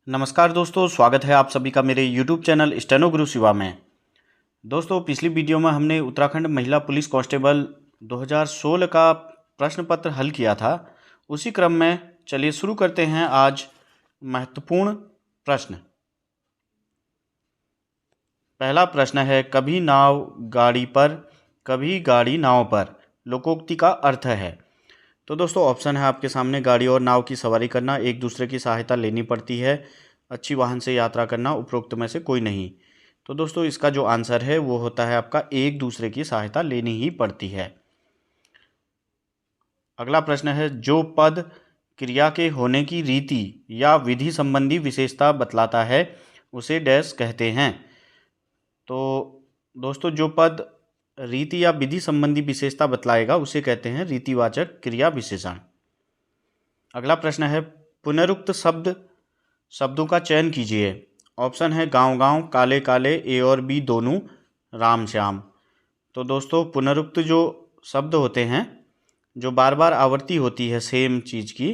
नमस्कार दोस्तों, स्वागत है आप सभी का मेरे YouTube चैनल स्टेनो गुरु शिवा में। दोस्तों, पिछली वीडियो में हमने उत्तराखंड महिला पुलिस कांस्टेबल 2016 का प्रश्न पत्र हल किया था। उसी क्रम में चलिए शुरू करते हैं आज महत्वपूर्ण प्रश्न। पहला प्रश्न है, कभी नाव गाड़ी पर कभी गाड़ी नाव पर लोकोक्ति का अर्थ है। तो दोस्तों ऑप्शन है आपके सामने, गाड़ी और नाव की सवारी करना, एक दूसरे की सहायता लेनी पड़ती है, अच्छी वाहन से यात्रा करना, उपरोक्त में से कोई नहीं। तो दोस्तों इसका जो आंसर है वो होता है आपका एक दूसरे की सहायता लेनी ही पड़ती है। अगला प्रश्न है, जो पद क्रिया के होने की रीति या विधि संबंधी विशेषता बतलाता है उसे डैश कहते हैं। तो दोस्तों जो पद रीति या विधि संबंधी विशेषता बतलाएगा उसे कहते हैं रीतिवाचक क्रिया विशेषण। अगला प्रश्न है, पुनरुक्त शब्दों का चयन कीजिए। ऑप्शन है गांव गांव, काले काले, ए और बी दोनों, राम श्याम। तो दोस्तों पुनरुक्त जो शब्द होते हैं, जो बार बार आवर्ती होती है सेम चीज़ की,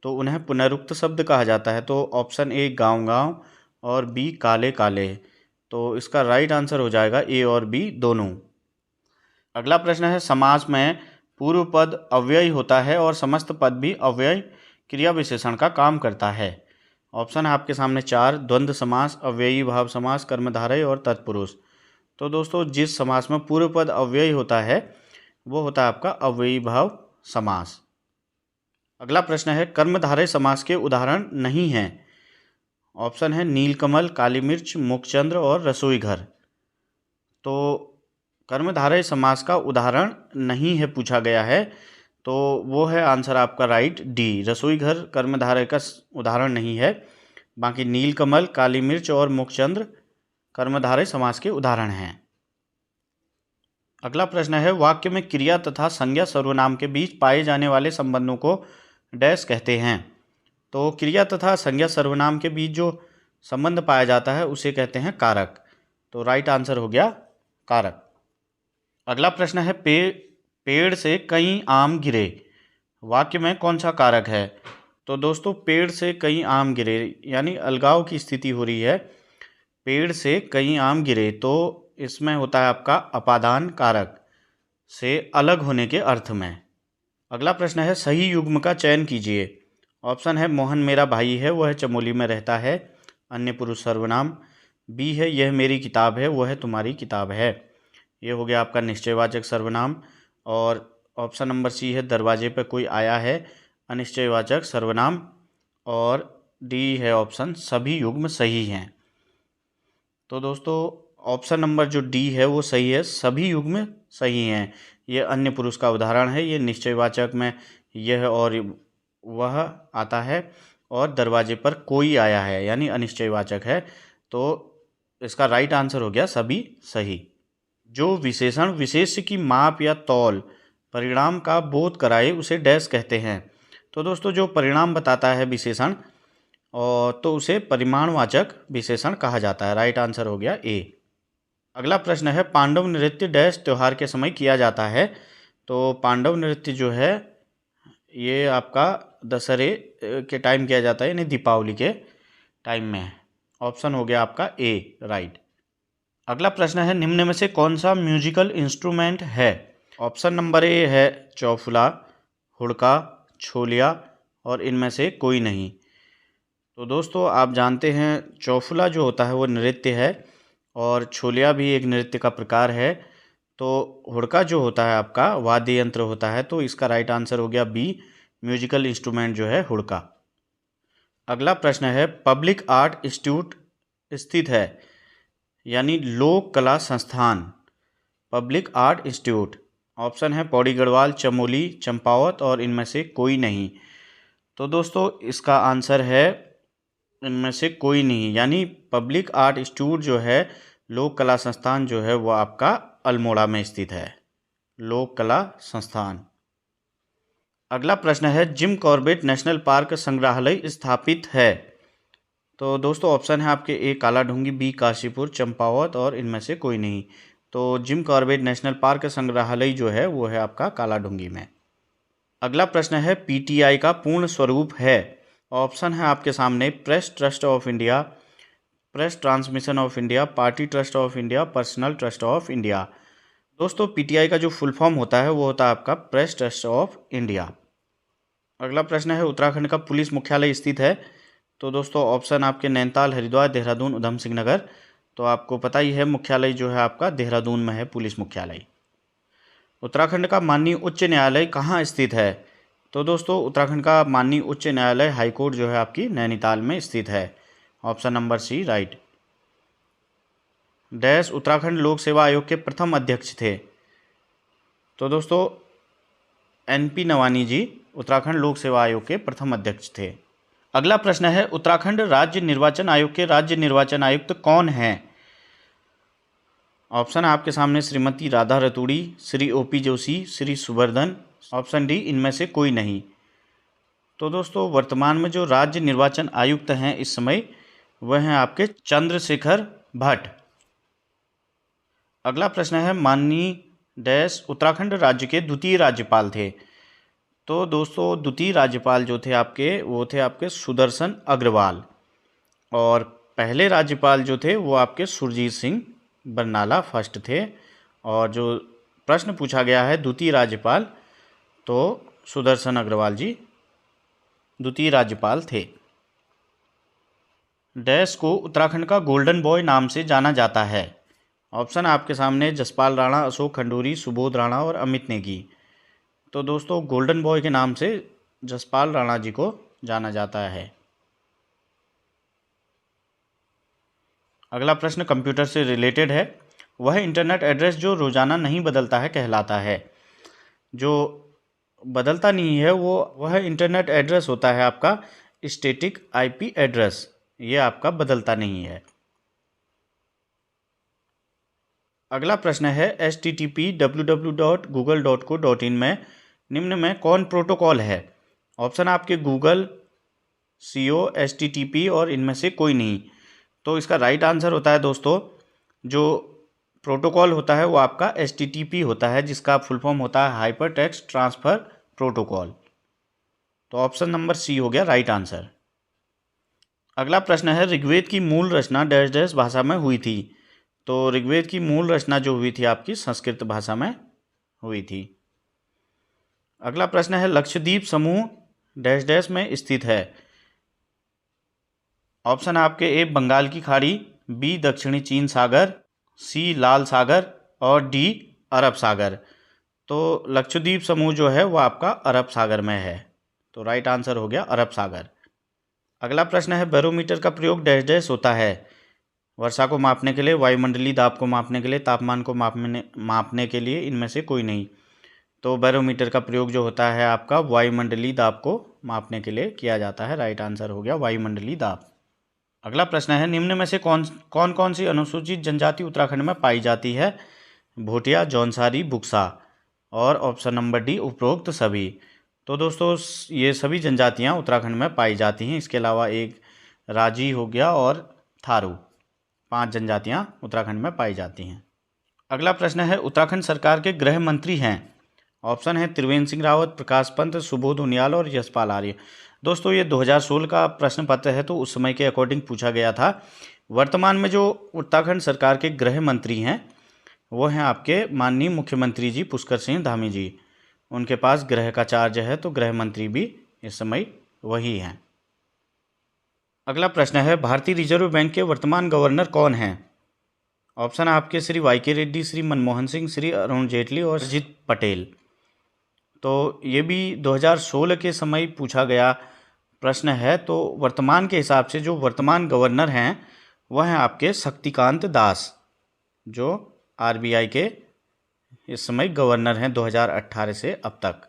तो उन्हें पुनरुक्त शब्द कहा जाता है। तो ऑप्शन ए गांव गांव और बी काले काले। तो इसका राइट आंसर हो जाएगा ए और बी दोनों। अगला प्रश्न है, समास में पूर्व पद अव्ययी होता है और समस्त पद भी अव्ययी क्रिया विशेषण का काम करता है। ऑप्शन है आपके सामने 4, द्वंद्व समास, अव्ययी भाव समास, कर्मधारय और तत्पुरुष। तो दोस्तों जिस समास में पूर्व पद अव्ययी होता है वो होता है आपका अव्ययी भाव समास। अगला प्रश्न है, कर्मधारय समास के उदाहरण नहीं हैं। ऑप्शन है नीलकमल, काली मिर्च, मुखचंद्र और रसोई घर। तो कर्मधारय समास का उदाहरण नहीं है पूछा गया है, तो वो है आंसर आपका राइट डी, रसोई घर कर्मधारय का उदाहरण नहीं है। बाकी नीलकमल, काली मिर्च और मुखचंद्र कर्मधारय समास के उदाहरण हैं। अगला प्रश्न है, वाक्य में क्रिया तथा संज्ञा सर्वनाम के बीच पाए जाने वाले संबंधों को डैश कहते हैं। तो क्रिया तथा संज्ञा सर्वनाम के बीच जो संबंध पाया जाता है उसे कहते हैं कारक। तो राइट आंसर हो गया कारक। अगला प्रश्न है, पेड़ से कई आम गिरे, वाक्य में कौन सा कारक है। तो दोस्तों पेड़ से कई आम गिरे यानी अलगाव की स्थिति हो रही है, पेड़ से कई आम गिरे, तो इसमें होता है आपका अपादान कारक से अलग होने के अर्थ में। अगला प्रश्न है, सही युग्म का चयन कीजिए। ऑप्शन है मोहन मेरा भाई है, वह चमोली में रहता है, अन्य पुरुष सर्वनाम। बी है यह मेरी किताब है, वह तुम्हारी किताब है। ये हो गया आपका निश्चयवाचक सर्वनाम। और ऑप्शन नंबर सी है दरवाजे पर कोई आया है, अनिश्चयवाचक सर्वनाम। और डी है ऑप्शन सभी युग्म सही हैं। तो दोस्तों ऑप्शन नंबर जो डी है वो सही है, सभी युग्म सही हैं। ये अन्य पुरुष का उदाहरण है, ये निश्चयवाचक में यह और वह आता है, और दरवाजे पर कोई आया है यानी अनिश्चयवाचक है। तो इसका राइट आंसर हो गया सभी सही। जो विशेषण विशेष्य की माप या तौल परिणाम का बोध कराए उसे डैश कहते हैं। तो दोस्तों जो परिणाम बताता है विशेषण और तो उसे परिमाणवाचक विशेषण कहा जाता है। राइट आंसर हो गया ए। अगला प्रश्न है, पांडव नृत्य डैश त्यौहार के समय किया जाता है। तो पांडव नृत्य जो है ये आपका दशहरे के टाइम किया जाता है यानी दीपावली के टाइम में। ऑप्शन हो गया आपका ए राइट। अगला प्रश्न है, निम्न में से कौन सा म्यूजिकल इंस्ट्रूमेंट है। ऑप्शन नंबर ए है चौफुला, हुड़का, छोलिया और इनमें से कोई नहीं। तो दोस्तों आप जानते हैं चौफुला जो होता है वो नृत्य है और छोलिया भी एक नृत्य का प्रकार है। तो हुड़का जो होता है आपका वाद्य यंत्र होता है। तो इसका राइट आंसर हो गया बी, म्यूजिकल इंस्ट्रूमेंट जो है हुड़का। अगला प्रश्न है, पब्लिक आर्ट इंस्टीट्यूट स्थित है यानी लोक कला संस्थान, पब्लिक आर्ट इंस्टीट्यूट। ऑप्शन है पौड़ी गढ़वाल, चमोली, चंपावत और इनमें से कोई नहीं। तो दोस्तों इसका आंसर है इनमें से कोई नहीं, यानी पब्लिक आर्ट इंस्टीट्यूट जो है लोक कला संस्थान जो है वो आपका अल्मोड़ा में स्थित है, लोक कला संस्थान। अगला प्रश्न है, जिम कॉर्बेट नेशनल पार्क संग्रहालय स्थापित है। तो दोस्तों ऑप्शन है आपके ए कालाढूंगी, बी काशीपुर, चंपावत और इनमें से कोई नहीं। तो जिम कॉर्बेट नेशनल पार्क संग्रहालय जो है वो है आपका कालाढूंगी में। अगला प्रश्न है, पीटीआई का पूर्ण स्वरूप है। ऑप्शन है आपके सामने press trust of India, press transmission of India, party trust of India, personal trust of India. दोस्तों पीटीआई का जो फुल फॉर्म होता है वो होता है आपका प्रेस ट्रस्ट ऑफ इंडिया। अगला प्रश्न है उत्तराखंड का पुलिस मुख्यालय स्थित है। तो दोस्तों ऑप्शन आपके नैनीताल, हरिद्वार, देहरादून, उधम सिंह नगर। तो आपको पता ही है मुख्यालय जो है आपका देहरादून में है पुलिस मुख्यालय। उत्तराखंड का माननीय उच्च न्यायालय कहाँ स्थित है। तो दोस्तों उत्तराखंड का माननीय उच्च न्यायालय हाईकोर्ट जो है आपकी नैनीताल में स्थित है। Option number C right. Dash Uttarakhand लोक सेवा आयोग के प्रथम अध्यक्ष थे। तो दोस्तों एनपी नवानी जी उत्तराखंड लोक सेवा आयोग के प्रथम अध्यक्ष थे। अगला प्रश्न है उत्तराखंड राज्य निर्वाचन आयोग के राज्य निर्वाचन आयुक्त कौन हैं। ऑप्शन है आपके सामने Shrimati Radha Raturi, Shri OP Joshi, Shri Suvardhan, option D इनमें से कोई नहीं। तो दोस्तों वर्तमान में जो राज्य निर्वाचन आयुक्त हैं इस समय वह हैं आपके चंद्रशेखर भट्ट। अगला प्रश्न है माननीय डैश उत्तराखंड राज्य के द्वितीय राज्यपाल थे। तो दोस्तों द्वितीय राज्यपाल जो थे आपके वो थे आपके सुदर्शन अग्रवाल, और पहले राज्यपाल जो थे वो आपके सुरजीत सिंह बरनाला फर्स्ट थे। और जो प्रश्न पूछा गया है द्वितीय राज्यपाल, तो सुदर्शन अग्रवाल जी द्वितीय राज्यपाल थे। डैश को उत्तराखंड का गोल्डन बॉय नाम से जाना जाता है। ऑप्शन आपके सामने जसपाल राणा, अशोक खंडूरी, सुबोध राणा और अमित नेगी। तो दोस्तों गोल्डन बॉय के नाम से जसपाल राणा जी को जाना जाता है। अगला प्रश्न कंप्यूटर से रिलेटेड है। वह इंटरनेट एड्रेस जो रोजाना नहीं बदलता है कहलाता है। जो बदलता नहीं है वह इंटरनेट एड्रेस होता है आपका स्टैटिक आईपी एड्रेस, ये आपका बदलता नहीं है। अगला प्रश्न है http://www.google.co.in में निम्न में कौन प्रोटोकॉल है। ऑप्शन आपके गूगल, CO, HTTP और इनमें से कोई नहीं। तो इसका राइट आंसर होता है दोस्तों जो प्रोटोकॉल होता है वो आपका HTTP होता है, जिसका फुल फॉर्म होता है हाइपर टेक्स्ट ट्रांसफ़र प्रोटोकॉल। तो ऑप्शन नंबर सी हो गया राइट आंसर। अगला प्रश्न है ऋग्वेद की मूल रचना डैश डैश भाषा में हुई थी। तो ऋग्वेद की मूल रचना जो हुई थी आपकी संस्कृत भाषा में हुई थी। अगला प्रश्न है लक्षद्वीप समूह डैश डैश में स्थित है। ऑप्शन आपके ए बंगाल की खाड़ी, बी दक्षिणी चीन सागर, सी लाल सागर और डी अरब सागर। तो लक्षद्वीप समूह जो है वो आपका अरब सागर में है। तो राइट आंसर हो गया अरब सागर। अगला प्रश्न है बैरोमीटर का प्रयोग डैश डैश होता है। वर्षा को मापने के लिए, वायुमंडलीय दाब को मापने के लिए, तापमान को मापने के लिए, इनमें से कोई नहीं। तो बैरोमीटर का प्रयोग जो होता है आपका वायुमंडलीय दाब को मापने के लिए किया जाता है। राइट आंसर हो गया वायुमंडलीय दाब। अगला प्रश्न है निम्न में से कौन सी अनुसूचित जनजाति उत्तराखंड में पाई जाती है। भोटिया, जौनसारी, बुक्सा और ऑप्शन नंबर डी उपरोक्त सभी। तो दोस्तों ये सभी जनजातियां उत्तराखंड में पाई जाती हैं। इसके अलावा एक राजी हो गया और थारू, 5 जनजातियां उत्तराखंड में पाई जाती हैं। अगला प्रश्न है उत्तराखंड सरकार के गृह मंत्री हैं। ऑप्शन है त्रिवेंद्र सिंह रावत, प्रकाश पंत, सुबोध उनियाल और यशपाल आर्य। दोस्तों ये 2016 का प्रश्न पत्र है, तो उस समय के अकॉर्डिंग पूछा गया था। वर्तमान में जो उत्तराखंड सरकार के गृह मंत्री हैं वो हैं आपके माननीय मुख्यमंत्री जी पुष्कर सिंह धामी जी। उनके पास गृह का चार्ज है, तो गृह मंत्री भी इस समय वही हैं। अगला प्रश्न है भारतीय रिजर्व बैंक के वर्तमान गवर्नर कौन हैं। ऑप्शन आपके श्री YK रेड्डी, श्री मनमोहन सिंह, श्री अरुण जेटली और अजित पटेल। तो ये भी 2016 के समय पूछा गया प्रश्न है। तो वर्तमान के हिसाब से जो वर्तमान गवर्नर हैं वह हैं आपके शक्तिकांत दास, जो RBI के इस समय गवर्नर हैं 2018 से अब तक,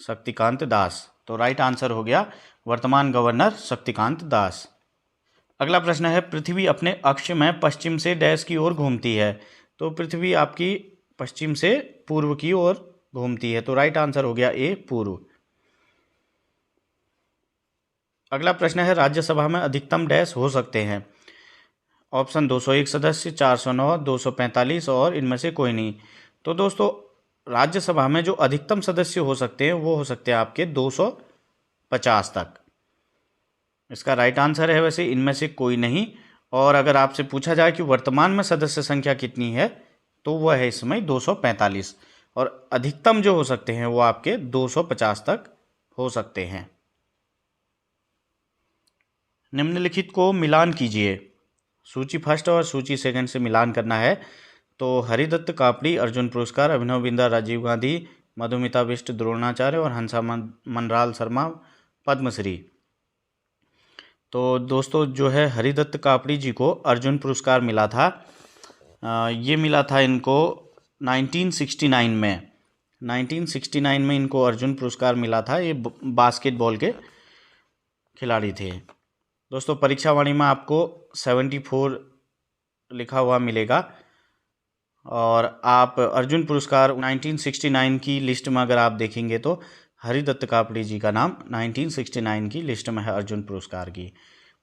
शक्तिकांत दास। तो राइट आंसर हो गया वर्तमान गवर्नर शक्तिकांत दास। अगला प्रश्न है पृथ्वी अपने अक्ष में पश्चिम से डैश की ओर घूमती है। तो पृथ्वी आपकी पश्चिम से पूर्व की ओर घूमती है। तो राइट आंसर हो गया ए पूर्व। अगला प्रश्न है राज्यसभा में अधिकतम डैश हो सकते हैं। ऑप्शन 201 सदस्य, 409, 245 और इनमें से कोई नहीं। तो दोस्तों राज्यसभा में जो अधिकतम सदस्य हो सकते हैं वो हो सकते हैं आपके 250 तक। इसका राइट आंसर है वैसे इनमें से कोई नहीं। और अगर आपसे पूछा जाए कि वर्तमान में सदस्य संख्या कितनी है, तो वह है इस समय 245, और अधिकतम जो हो सकते हैं वो आपके 250 तक हो सकते हैं। निम्नलिखित को मिलान कीजिए। सूची फर्स्ट और सूची सेकंड से मिलान करना है। तो हरिदत्त कापड़ी अर्जुन पुरस्कार, अभिनव बिंद्रा राजीव गांधी, मधुमिता बिष्ट द्रोणाचार्य और हंसा मनराल शर्मा पद्मश्री। तो दोस्तों जो है हरिदत्त कापड़ी जी को अर्जुन पुरस्कार मिला था। ये मिला था इनको 1969 में। 1969 में इनको अर्जुन पुरस्कार मिला था। ये बास्केटबॉल के खिलाड़ी थे। दोस्तों परीक्षा वाणी में आपको 74 लिखा हुआ मिलेगा। और आप अर्जुन पुरस्कार 1969 की लिस्ट में अगर आप देखेंगे तो हरिदत्त कापड़ी जी का नाम 1969 की लिस्ट में है अर्जुन पुरस्कार की।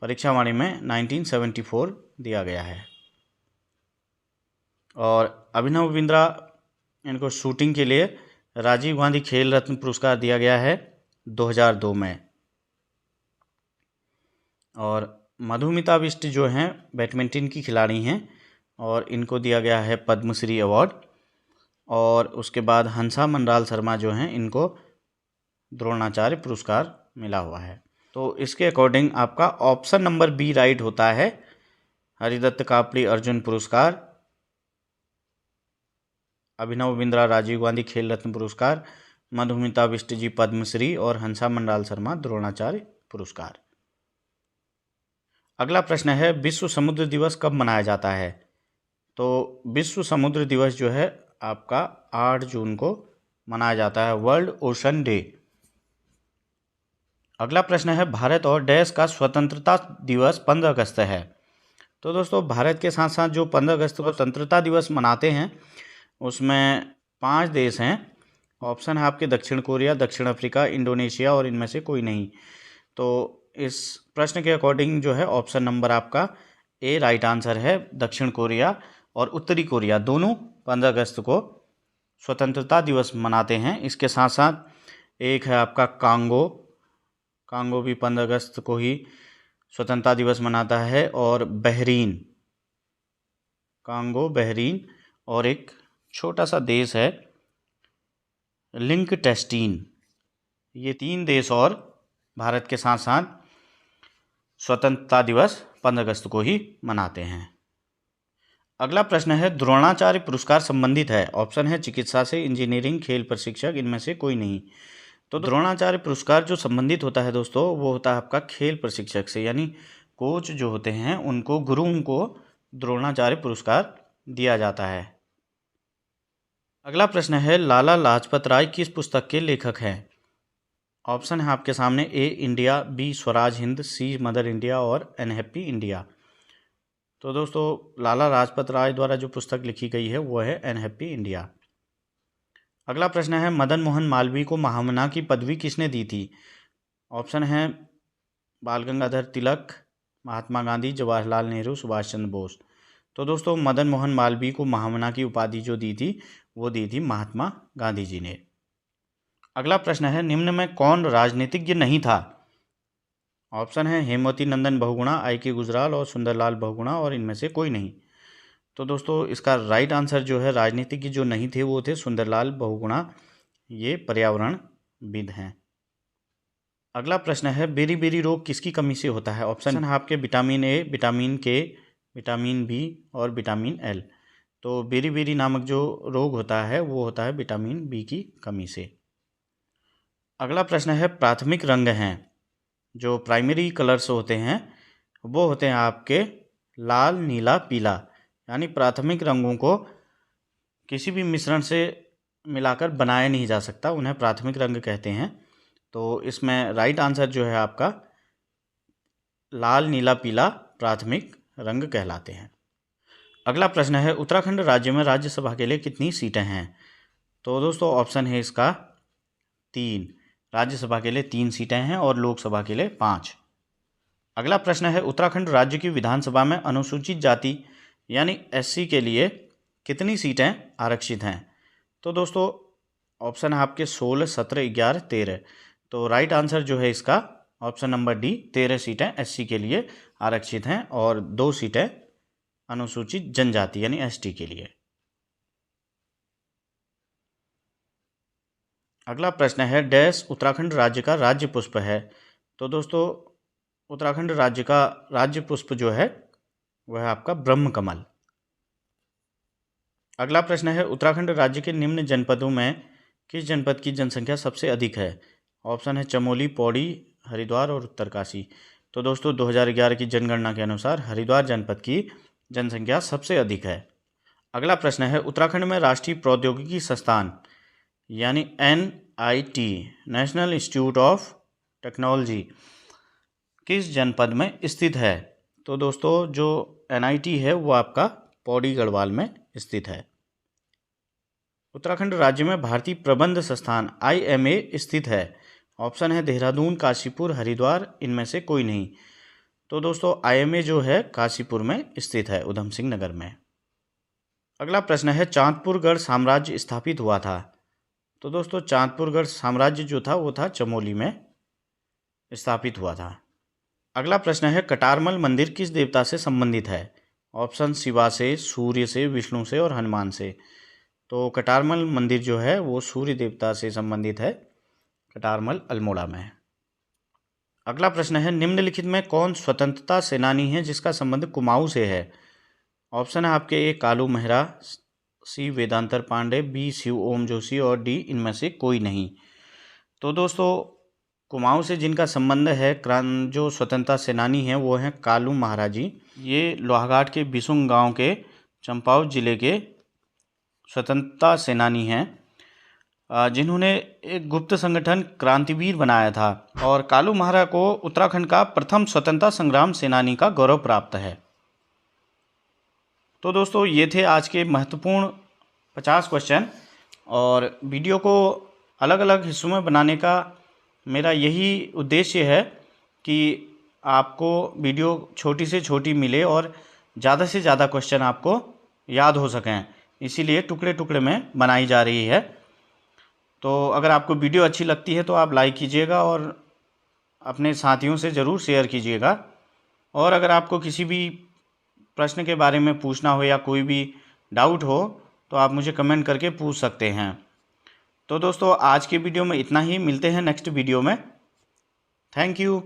परीक्षा वाणी में 1974 दिया गया है। और अभिनव बिंद्रा इनको शूटिंग के लिए राजीव गांधी खेल रत्न पुरस्कार दिया गया है 2002 में। और मधुमिता बिष्ट जो हैं बैडमिंटन की खिलाड़ी हैं और इनको दिया गया है पद्मश्री अवार्ड। और उसके बाद हंसा मनराल शर्मा जो हैं इनको द्रोणाचार्य पुरस्कार मिला हुआ है। तो इसके अकॉर्डिंग आपका ऑप्शन नंबर बी राइट होता है। हरिदत्त कापड़ी अर्जुन पुरस्कार, अभिनव बिंद्रा राजीव गांधी खेल रत्न पुरस्कार, मधुमिता बिष्ट जी पद्मश्री और हंसा मनराल शर्मा द्रोणाचार्य पुरस्कार। अगला प्रश्न है विश्व समुद्र दिवस कब मनाया जाता है? तो विश्व समुद्र दिवस जो है आपका 8 जून को मनाया जाता है, वर्ल्ड ओशन डे। अगला प्रश्न है भारत और देश का स्वतंत्रता दिवस 15 अगस्त है। तो दोस्तों भारत के साथ साथ जो 15 अगस्त को स्वतंत्रता दिवस मनाते हैं उसमें 5 देश हैं। ऑप्शन है आपके दक्षिण कोरिया, दक्षिण अफ्रीका, इंडोनेशिया और इनमें से कोई नहीं। तो इस प्रश्न के अकॉर्डिंग जो है ऑप्शन नंबर आपका ए राइट आंसर है। दक्षिण कोरिया और उत्तरी कोरिया दोनों 15 अगस्त को स्वतंत्रता दिवस मनाते हैं। इसके साथ साथ एक है आपका कांगो भी 15 अगस्त को ही स्वतंत्रता दिवस मनाता है। और बहरीन और एक छोटा सा देश है लिंकटेस्टीन। ये 3 देश और भारत के साथ साथ स्वतंत्रता दिवस 15 अगस्त को ही मनाते हैं। अगला प्रश्न है द्रोणाचार्य पुरस्कार संबंधित है। ऑप्शन है चिकित्सा से, इंजीनियरिंग, खेल प्रशिक्षक, इनमें से कोई नहीं। तो द्रोणाचार्य पुरस्कार जो संबंधित होता है दोस्तों वो होता है आपका खेल प्रशिक्षक से, यानी कोच जो होते हैं उनको, गुरुओं को द्रोणाचार्य पुरस्कार दिया जाता है। अगला प्रश्न है लाला लाजपत राय किस पुस्तक के लेखक हैं? ऑप्शन है आपके सामने ए इंडिया, बी स्वराज हिंद, सी मदर इंडिया और अनहैप्पी इंडिया। तो दोस्तों लाला लाजपत राय द्वारा जो पुस्तक लिखी गई है वो है अनहैप्पी इंडिया। अगला प्रश्न है मदन मोहन मालवीय को महामना की पदवी किसने दी थी? ऑप्शन है बाल गंगाधर तिलक, महात्मा गांधी, जवाहरलाल नेहरू, सुभाष चंद्र बोस। तो दोस्तों मदन मोहन मालवीय को महामना की उपाधि जो दी थी वो दी थी महात्मा गांधी जी ने। अगला प्रश्न है निम्न में कौन राजनीतिज्ञ नहीं था? ऑप्शन है हेमवती नंदन बहुगुणा, आई के गुजराल और सुंदरलाल बहुगुणा और इनमें से कोई नहीं। तो दोस्तों इसका राइट आंसर जो है राजनीतिज्ञ जो नहीं थे वो थे सुंदरलाल बहुगुणा। ये पर्यावरणविद हैं। अगला प्रश्न है बेरी-बेरी रोग किसकी कमी से होता है? ऑप्शन है आपके विटामिन ए, विटामिन के, विटामिन बी और विटामिन एल। तो बेरी-बेरी नामक जो रोग होता है वो होता है विटामिन बी की कमी से। अगला प्रश्न है प्राथमिक रंग हैं, जो प्राइमरी कलर्स होते हैं वो होते हैं आपके लाल, नीला, पीला। यानी प्राथमिक रंगों को किसी भी मिश्रण से मिलाकर बनाया नहीं जा सकता, उन्हें प्राथमिक रंग कहते हैं। तो इसमें राइट आंसर जो है आपका लाल, नीला, पीला प्राथमिक रंग कहलाते हैं। अगला प्रश्न है उत्तराखंड राज्य में राज्यसभा के लिए कितनी सीटें हैं? तो दोस्तों ऑप्शन है इसका 3। राज्यसभा के लिए 3 सीटें हैं और लोकसभा के लिए 5। अगला प्रश्न है उत्तराखंड राज्य की विधानसभा में अनुसूचित जाति यानी SC के लिए कितनी सीटें आरक्षित हैं? तो दोस्तों ऑप्शन है आपके 16, 17, 11, 13। तो राइट आंसर जो है इसका ऑप्शन नंबर डी 13 सीटें एससी के लिए आरक्षित हैं और 2 सीटें अनुसूचित जनजाति यानी एसटी के लिए। अगला प्रश्न है, डैश उत्तराखंड राज्य का राज्य पुष्प है। तो दोस्तों उत्तराखंड राज्य का राज्य पुष्प जो है वह है आपका ब्रह्म कमल। अगला प्रश्न है, उत्तराखंड राज्य के निम्न जनपदों में किस जनपद की जनसंख्या सबसे अधिक है। ऑप्शन है चमोली, पौड़ी, हरिद्वार और उत्तरकाशी। तो दोस्तों 2011 की जनगणना के अनुसार हरिद्वार जनपद की जनसंख्या सबसे अधिक है। अगला प्रश्न है, उत्तराखंड में राष्ट्रीय प्रौद्योगिकी संस्थान यानी NIT national institute of technology किस जनपद में स्थित है। तो दोस्तों जो NIT है वो आपका पौड़ी गढ़वाल में स्थित है। उत्तराखंड राज्य में भारतीय प्रबंध संस्थान IMA स्थित है। ऑप्शन है देहरादून, काशीपुर, हरिद्वार, इनमें से कोई नहीं। तो दोस्तों IMA जो है काशीपुर में स्थित है, उधम सिंह नगर में। अगला प्रश्न है, चांदपुरगढ़ साम्राज्य स्थापित हुआ था। तो दोस्तों चांदपुरगढ़ साम्राज्य जो था वो था चमोली में स्थापित हुआ था। अगला प्रश्न है, कटारमल मंदिर किस देवता से संबंधित है। ऑप्शन शिवा से, सूर्य से, विष्णु से और हनुमान से। तो कटारमल मंदिर जो है वो सूर्य देवता से संबंधित है, कटारमल अल्मोड़ा में। अगला प्रश्न है, निम्नलिखित में कौन स्वतंत्रता सेनानी है जिसका संबंध कुमाऊं से है। ऑप्शन है आपके ए कालू मेहरा, सी वेदांतर पांडे, बी शिव ओम जोशी और डी इनमें से कोई नहीं। तो दोस्तों कुमाऊं से जिनका संबंध है जो स्वतंत्रता सेनानी हैं वो हैं कालू महाराज जी। ये लोहाघाट के बिसुंग गांव के चंपावत जिले के स्वतंत्रता सेनानी हैं जिन्होंने एक गुप्त संगठन क्रांतिवीर बनाया था और कालू महाराज को उत्तराखंड का प्रथम स्वतंत्रता संग्राम सेनानी का गौरव प्राप्त है। तो दोस्तों ये थे आज के महत्वपूर्ण 50 क्वेश्चन और वीडियो को अलग अलग हिस्सों में बनाने का मेरा यही उद्देश्य है कि आपको वीडियो छोटी से छोटी मिले और ज़्यादा से ज़्यादा क्वेश्चन आपको याद हो सकें, इसीलिए टुकड़े टुकड़े में बनाई जा रही है। तो अगर आपको वीडियो अच्छी लगती है तो आप लाइक कीजिएगा और अपने साथियों से ज़रूर शेयर कीजिएगा। और अगर आपको किसी भी प्रश्न के बारे में पूछना हो या कोई भी डाउट हो तो आप मुझे कमेंट करके पूछ सकते हैं। तो दोस्तों आज के वीडियो में इतना ही, मिलते हैं नेक्स्ट वीडियो में। Thank you.